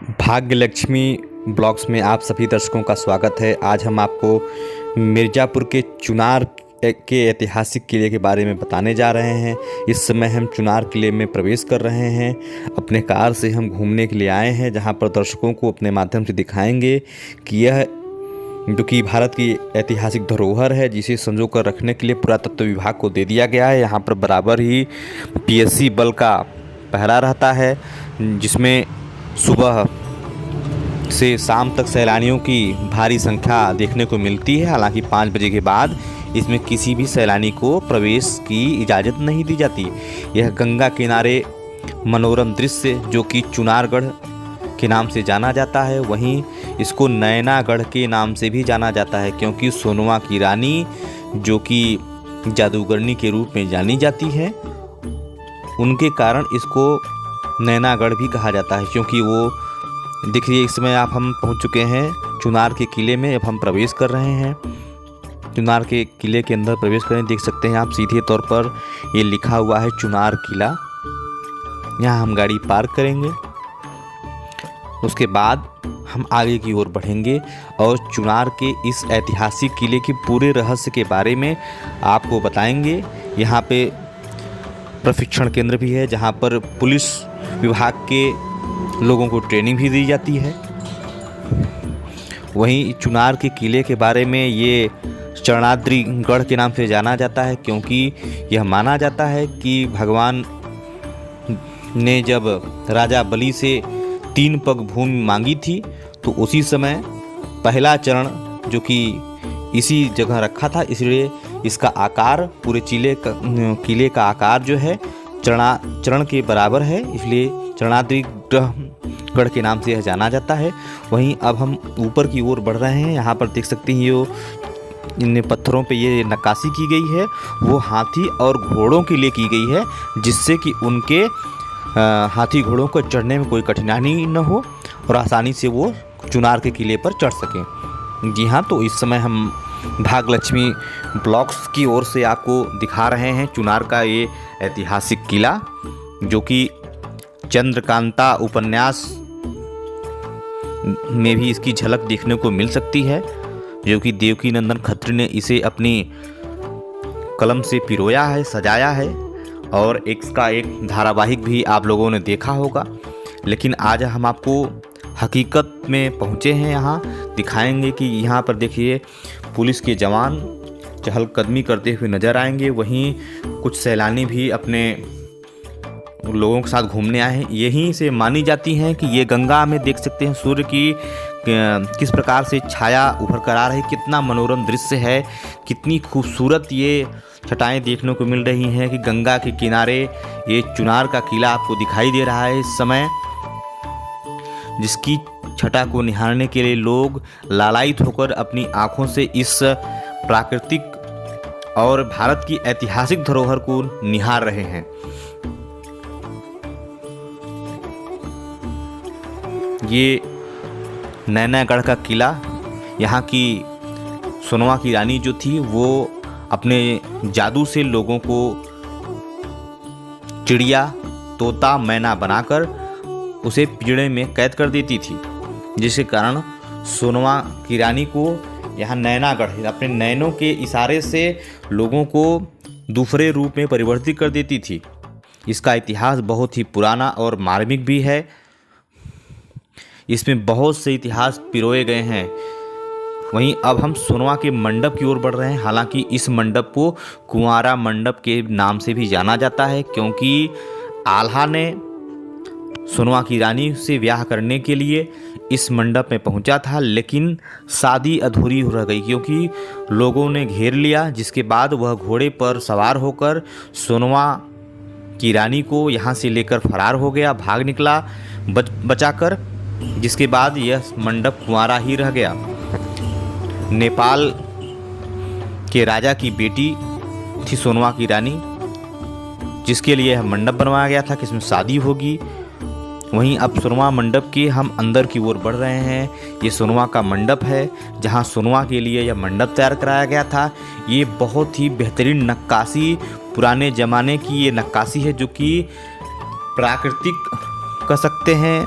भाग्य लक्ष्मी ब्लॉग्स में आप सभी दर्शकों का स्वागत है। आज हम आपको मिर्ज़ापुर के चुनार के ऐतिहासिक किले के बारे में बताने जा रहे हैं। इस समय हम चुनार किले में प्रवेश कर रहे हैं। अपने कार से हम घूमने के लिए आए हैं, जहां पर दर्शकों को अपने माध्यम से दिखाएंगे कि यह जो कि भारत की ऐतिहासिक धरोहर है, जिसे संजो कर रखने के लिए पुरातत्व विभाग को दे दिया गया है। यहाँ पर बराबर ही पीएससी बल का पहरा रहता है, जिसमें सुबह से शाम तक सैलानियों की भारी संख्या देखने को मिलती है। हालांकि 5 बजे के बाद इसमें किसी भी सैलानी को प्रवेश की इजाज़त नहीं दी जाती। यह गंगा किनारे मनोरम दृश्य जो कि चुनारगढ़ के नाम से जाना जाता है, वहीं इसको नैनागढ़ के नाम से भी जाना जाता है, क्योंकि सोनवा की रानी जो कि जादूगरनी के रूप में जानी जाती है, उनके कारण इसको नैनागढ़ भी कहा जाता है। क्योंकि वो देखिए, इस समय हम पहुंच चुके हैं चुनार के किले में। अब हम प्रवेश कर रहे हैं चुनार के किले के अंदर। प्रवेश करें, देख सकते हैं आप सीधे तौर पर ये लिखा हुआ है चुनार किला। यहाँ हम गाड़ी पार्क करेंगे, उसके बाद हम आगे की ओर बढ़ेंगे और चुनार के इस ऐतिहासिक किले के पूरे रहस्य के बारे में आपको बताएंगे। यहाँ पे प्रशिक्षण केंद्र भी है, जहाँ पर पुलिस विभाग के लोगों को ट्रेनिंग भी दी जाती है। वहीं चुनार के किले के बारे में ये चरणाद्रिगढ़ के नाम से जाना जाता है, क्योंकि यह माना जाता है कि भगवान ने जब राजा बलि से 3 पग भूमि मांगी थी, तो उसी समय पहला चरण जो कि इसी जगह रखा था, इसलिए इसका आकार पूरे किले का आकार जो है चरण के बराबर है, इसलिए चरणाद्रिगढ़ के नाम से यह जाना जाता है। वहीं अब हम ऊपर की ओर बढ़ रहे हैं। यहाँ पर देख सकते हैं इन पत्थरों पे ये नक्काशी की गई है, वो हाथी और घोड़ों के लिए की गई है, जिससे कि उनके हाथी घोड़ों को चढ़ने में कोई कठिनाई न हो और आसानी से वो चुनार के किले पर चढ़ सकें। जी हाँ, तो इस समय हम भाग्य लक्ष्मी ब्लॉग्स की ओर से आपको दिखा रहे हैं चुनार का ये ऐतिहासिक किला, जो कि चंद्रकांता उपन्यास में भी इसकी झलक देखने को मिल सकती है, जो कि देवकीनंदन खत्री ने इसे अपनी कलम से पिरोया है, सजाया है, और इसका एक धारावाहिक भी आप लोगों ने देखा होगा। लेकिन आज हम आपको हकीकत में पहुँचे हैं, यहाँ दिखाएंगे कि यहाँ पर देखिए पुलिस के जवान चहलकदमी करते हुए नजर आएंगे। वहीं कुछ सैलानी भी अपने लोगों के साथ घूमने आए हैं। यहीं से मानी जाती हैं कि ये गंगा में देख सकते हैं सूर्य की किस प्रकार से छाया उभर कर आ रही, कितना मनोरम दृश्य है, कितनी खूबसूरत ये छटाएं देखने को मिल रही हैं कि गंगा के किनारे ये चुनार का किला आपको दिखाई दे रहा है इस समय, जिसकी छटा को निहारने के लिए लोग लालायित होकर अपनी आंखों से इस प्राकृतिक और भारत की ऐतिहासिक धरोहर को निहार रहे हैं। ये नैनागढ़ का किला, यहाँ की सोनवा की रानी जो थी, वो अपने जादू से लोगों को चिड़िया, तोता, मैना बनाकर उसे पिंजड़े में कैद कर देती थी, जिसके कारण सोनवा की रानी को यहाँ नैनागढ़ अपने नैनों के इशारे से लोगों को दूसरे रूप में परिवर्तित कर देती थी। इसका इतिहास बहुत ही पुराना और मार्मिक भी है। इसमें बहुत से इतिहास पिरोए गए हैं। वहीं अब हम सोनवा के मंडप की ओर बढ़ रहे हैं। हालांकि इस मंडप को कुंवारा मंडप के नाम से भी जाना जाता है, क्योंकि आल्हा ने सोनवा की रानी से ब्याह करने के लिए इस मंडप में पहुंचा था, लेकिन शादी अधूरी रह गई क्योंकि लोगों ने घेर लिया, जिसके बाद वह घोड़े पर सवार होकर सोनवा की रानी को यहाँ से लेकर फरार हो गया, भाग निकला बचाकर, जिसके बाद यह मंडप कुंवारा ही रह गया। नेपाल के राजा की बेटी थी सोनवा की रानी, जिसके लिए यह मंडप बनवाया गया था कि इसमें शादी होगी। वहीं अब सोनवा मंडप के हम अंदर की ओर बढ़ रहे हैं। ये सोनवा का मंडप है, जहां सोनवा के लिए यह मंडप तैयार कराया गया था। ये बहुत ही बेहतरीन नक्काशी, पुराने ज़माने की ये नक्काशी है, जो कि प्राकृतिक कह सकते हैं,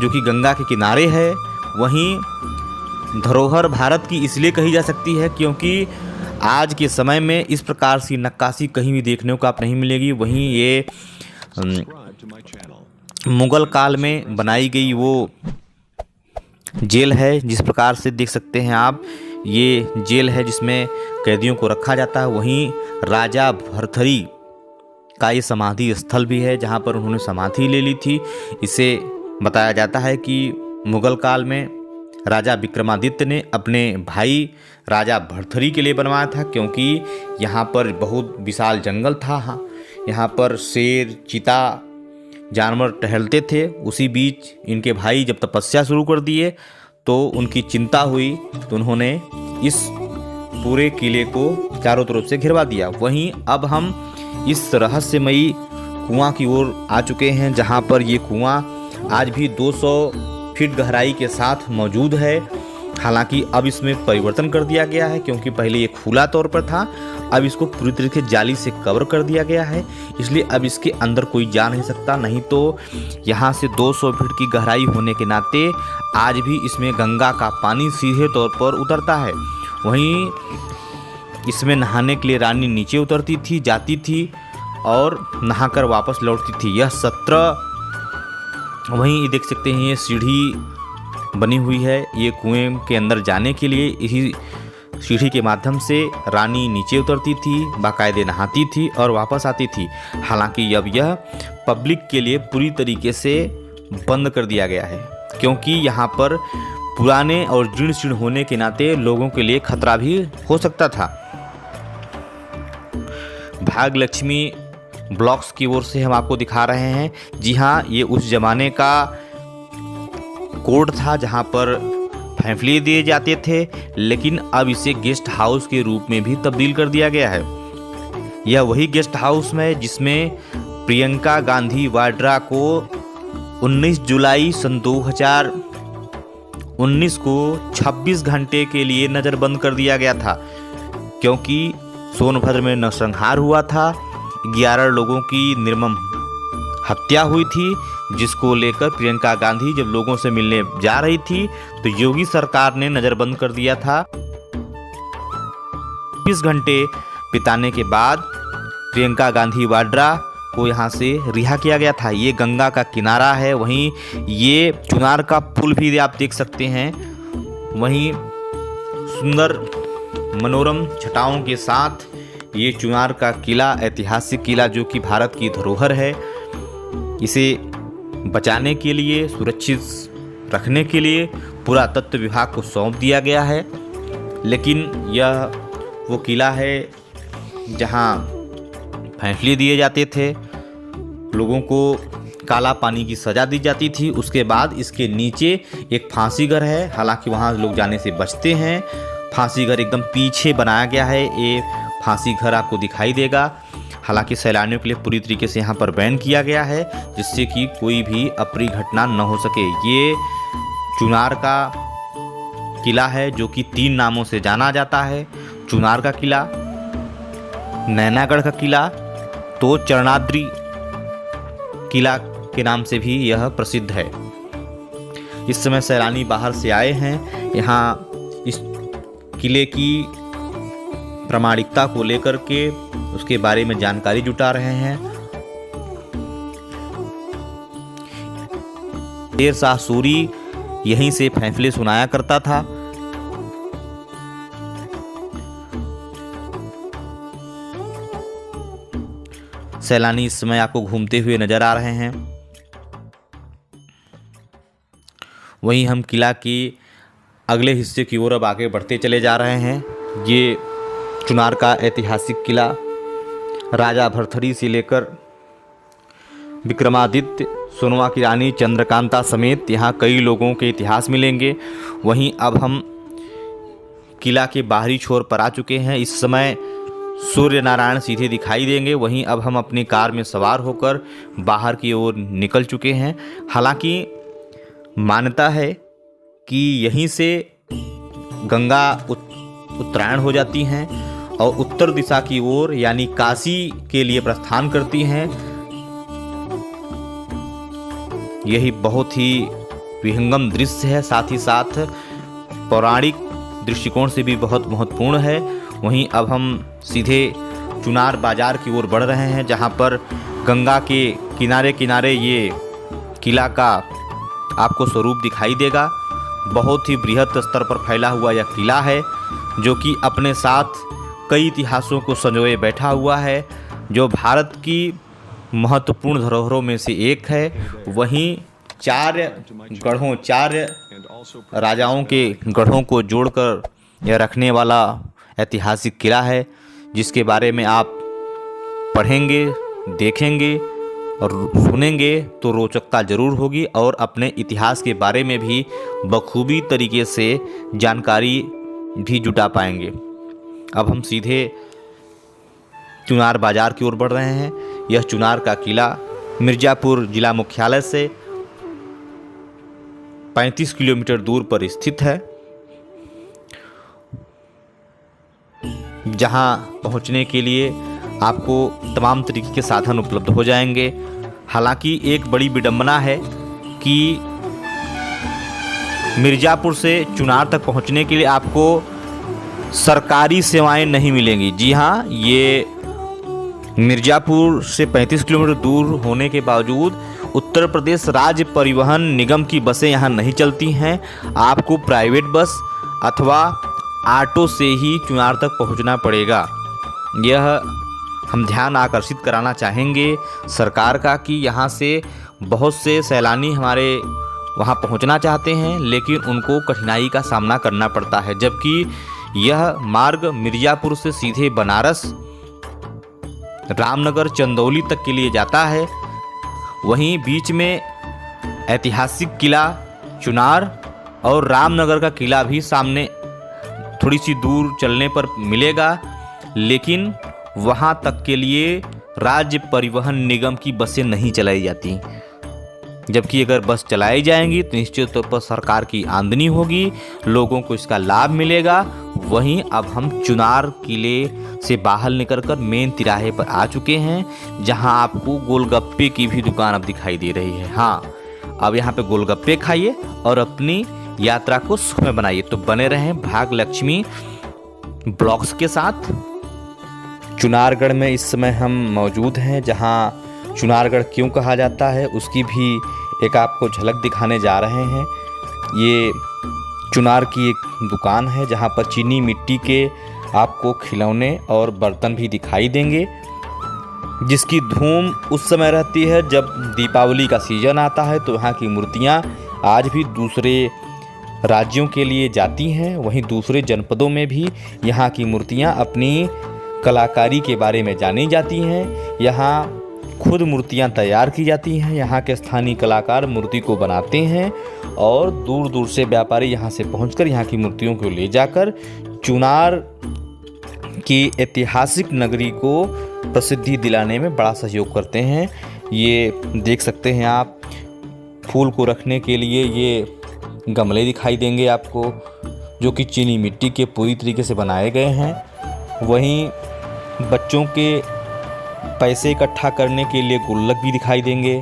जो कि गंगा के किनारे है। वहीं धरोहर भारत की इसलिए कही जा सकती है क्योंकि आज के समय में इस प्रकार की नक्काशी कहीं भी देखने को आप नहीं मिलेगी। वहीं ये मुगल काल में बनाई गई वो जेल है, जिस प्रकार से देख सकते हैं आप, ये जेल है जिसमें कैदियों को रखा जाता है। वहीं राजा भरथरी का ये समाधि स्थल भी है जहाँ पर उन्होंने समाधि ले ली थी। इसे बताया जाता है कि मुगल काल में राजा विक्रमादित्य ने अपने भाई राजा भरथरी के लिए बनवाया था, क्योंकि यहाँ पर बहुत विशाल जंगल था। हाँ, यहाँ पर शेर, चीता जानवर टहलते थे। उसी बीच इनके भाई जब तपस्या शुरू कर दिए तो उनकी चिंता हुई, तो उन्होंने इस पूरे किले को चारों तरफ से घिरवा दिया। वहीं अब हम इस रहस्यमयी कुआं की ओर आ चुके हैं, जहां पर ये कुआं आज भी 200 फीट गहराई के साथ मौजूद है। हालांकि अब इसमें परिवर्तन कर दिया गया है, क्योंकि पहले ये खुला तौर पर था, अब इसको पूरी तरीके से जाली से कवर कर दिया गया है। इसलिए अब इसके अंदर कोई जा नहीं सकता। नहीं तो यहाँ से 200 फीट की गहराई होने के नाते आज भी इसमें गंगा का पानी सीधे तौर पर उतरता है। वहीं इसमें नहाने के लिए रानी नीचे उतरती थी, जाती थी और नहाकर वापस लौटती थी। यह 17 वहीं देख सकते हैं ये सीढ़ी बनी हुई है ये कुएं के अंदर जाने के लिए। इसी सीढ़ी के माध्यम से रानी नीचे उतरती थी, बाकायदे नहाती थी और वापस आती थी। हालांकि अब यह पब्लिक के लिए पूरी तरीके से बंद कर दिया गया है, क्योंकि यहाँ पर पुराने और जीर्ण शीर्ण होने के नाते लोगों के लिए खतरा भी हो सकता था। भाग्यलक्ष्मी ब्लॉक्स की ओर से हम आपको दिखा रहे हैं। जी हाँ, ये उस जमाने का कोर्ट था जहाँ पर फैसले दिए जाते थे, लेकिन अब इसे गेस्ट हाउस के रूप में भी तब्दील कर दिया गया है। यह वही गेस्ट हाउस है जिसमें प्रियंका गांधी वाड्रा को 19 जुलाई सन 2019 को 26 घंटे के लिए नज़रबंद कर दिया गया था, क्योंकि सोनभद्र में नरसंहार हुआ था। 11 लोगों की निर्मम हत्या हुई थी, जिसको लेकर प्रियंका गांधी जब लोगों से मिलने जा रही थी तो योगी सरकार ने नज़रबंद कर दिया था। 20 घंटे बिताने के बाद प्रियंका गांधी वाड्रा को यहाँ से रिहा किया गया था। ये गंगा का किनारा है। वहीं ये चुनार का पुल भी आप देख सकते हैं। वहीं सुंदर मनोरम छटाओं के साथ ये चुनार का किला, ऐतिहासिक किला जो कि भारत की धरोहर है, इसे बचाने के लिए, सुरक्षित रखने के लिए पुरातत्व विभाग को सौंप दिया गया है। लेकिन यह वो किला है जहां फैसले दिए जाते थे, लोगों को काला पानी की सज़ा दी जाती थी। उसके बाद इसके नीचे एक फांसी घर है, हालांकि वहां लोग जाने से बचते हैं। फांसी घर एकदम पीछे बनाया गया है। ये फांसी घर आपको दिखाई देगा। हालांकि सैलानियों के लिए पूरी तरीके से यहाँ पर बैन किया गया है, जिससे कि कोई भी अप्रिय घटना न हो सके। ये चुनार का किला है जो कि 3 नामों से जाना जाता है। चुनार का किला, नैनागढ़ का किला, तो चरणाद्री किला के नाम से भी यह प्रसिद्ध है। इस समय सैलानी बाहर से आए हैं, यहाँ इस किले की प्रामाणिकता को लेकर के उसके बारे में जानकारी जुटा रहे हैं। शेर शाह सूरी यहीं से फैसले सुनाया करता था। सैलानी इस समय आपको घूमते हुए नजर आ रहे हैं। वहीं हम किला की अगले हिस्से की ओर अब आगे बढ़ते चले जा रहे हैं। ये चुनार का ऐतिहासिक किला राजा भरथरी से लेकर विक्रमादित्य, सोनवा की रानी चंद्रकांता समेत यहाँ कई लोगों के इतिहास मिलेंगे। वहीं अब हम किला के बाहरी छोर पर आ चुके हैं। इस समय सूर्य नारायण सीधे दिखाई देंगे। वहीं अब हम अपनी कार में सवार होकर बाहर की ओर निकल चुके हैं। हालांकि मान्यता है कि यहीं से गंगा उत्तरायण हो जाती हैं और उत्तर दिशा की ओर यानी काशी के लिए प्रस्थान करती हैं। यही बहुत ही विहंगम दृश्य है, साथ ही साथ पौराणिक दृष्टिकोण से भी बहुत महत्वपूर्ण है। वहीं अब हम सीधे चुनार बाजार की ओर बढ़ रहे हैं, जहां पर गंगा के किनारे किनारे ये किला का आपको स्वरूप दिखाई देगा। बहुत ही बृहद स्तर पर फैला हुआ यह किला है, जो कि अपने साथ कई इतिहासों को संजोए बैठा हुआ है, जो भारत की महत्वपूर्ण धरोहरों में से एक है। वहीं 4 राजाओं के गढ़ों को जोड़कर यह रखने वाला ऐतिहासिक किला है, जिसके बारे में आप पढ़ेंगे, देखेंगे और सुनेंगे तो रोचकता जरूर होगी और अपने इतिहास के बारे में भी बखूबी तरीके से जानकारी भी जुटा पाएंगे। अब हम सीधे चुनार बाजार की ओर बढ़ रहे हैं। यह चुनार का किला मिर्ज़ापुर जिला मुख्यालय से 35 किलोमीटर दूर पर स्थित है, जहां पहुंचने के लिए आपको तमाम तरीके के साधन उपलब्ध हो जाएंगे। हालांकि एक बड़ी विडंबना है कि मिर्ज़ापुर से चुनार तक पहुंचने के लिए आपको सरकारी सेवाएं नहीं मिलेंगी। जी हाँ, ये मिर्ज़ापुर से 35 किलोमीटर दूर होने के बावजूद उत्तर प्रदेश राज्य परिवहन निगम की बसें यहाँ नहीं चलती हैं। आपको प्राइवेट बस अथवा ऑटो से ही चुनार तक पहुँचना पड़ेगा। यह हम ध्यान आकर्षित कराना चाहेंगे सरकार का कि यहाँ से बहुत से सैलानी हमारे वहाँ पहुँचना चाहते हैं, लेकिन उनको कठिनाई का सामना करना पड़ता है, जबकि यह मार्ग मिर्ज़ापुर से सीधे बनारस, रामनगर, चंदौली तक के लिए जाता है। वहीं बीच में ऐतिहासिक किला चुनार और रामनगर का किला भी सामने थोड़ी सी दूर चलने पर मिलेगा, लेकिन वहां तक के लिए राज्य परिवहन निगम की बसें नहीं चलाई जाती। जबकि अगर बस चलाई जाएंगी तो निश्चित तौर पर सरकार की आमदनी होगी, लोगों को इसका लाभ मिलेगा। वहीं अब हम चुनार किले से बाहर निकलकर मेन तिराहे पर आ चुके हैं, जहां आपको गोलगप्पे की भी दुकान अब दिखाई दे रही है। हाँ, अब यहाँ पे गोलगप्पे खाइए और अपनी यात्रा को सुखमय बनाइए। तो बने रहें भाग्यलक्ष्मी ब्लॉग्स के साथ। चुनारगढ़ में इस समय हम मौजूद हैं, जहाँ चुनारगढ़ क्यों कहा जाता है उसकी भी एक आपको झलक दिखाने जा रहे हैं। ये चुनार की एक दुकान है, जहाँ पर चीनी मिट्टी के आपको खिलौने और बर्तन भी दिखाई देंगे, जिसकी धूम उस समय रहती है जब दीपावली का सीजन आता है। तो यहाँ की मूर्तियाँ आज भी दूसरे राज्यों के लिए जाती हैं। वहीं दूसरे जनपदों में भी यहाँ की मूर्तियाँ अपनी कलाकारी के बारे में जानी जाती हैं। यहाँ खुद मूर्तियाँ तैयार की जाती हैं, यहाँ के स्थानीय कलाकार मूर्ति को बनाते हैं और दूर दूर से व्यापारी यहाँ से पहुँचकर यहाँ की मूर्तियों को ले जाकर चुनार की ऐतिहासिक नगरी को प्रसिद्धि दिलाने में बड़ा सहयोग करते हैं। ये देख सकते हैं आप, फूल को रखने के लिए ये गमले दिखाई देंगे आपको, जो कि चीनी मिट्टी के पूरी तरीके से बनाए गए हैं। वहीं बच्चों के पैसे इकट्ठा करने के लिए गुल्लक भी दिखाई देंगे।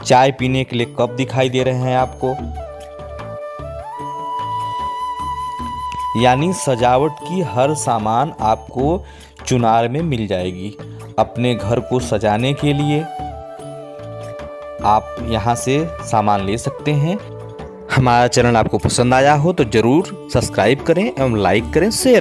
चाय पीने के लिए कप दिखाई दे रहे हैं आपको। यानी सजावट की हर सामान आपको चुनार में मिल जाएगी। अपने घर को सजाने के लिए आप यहाँ से सामान ले सकते हैं। हमारा चैनल आपको पसंद आया हो तो ज़रूर सब्सक्राइब करें एवं लाइक करें, शेयर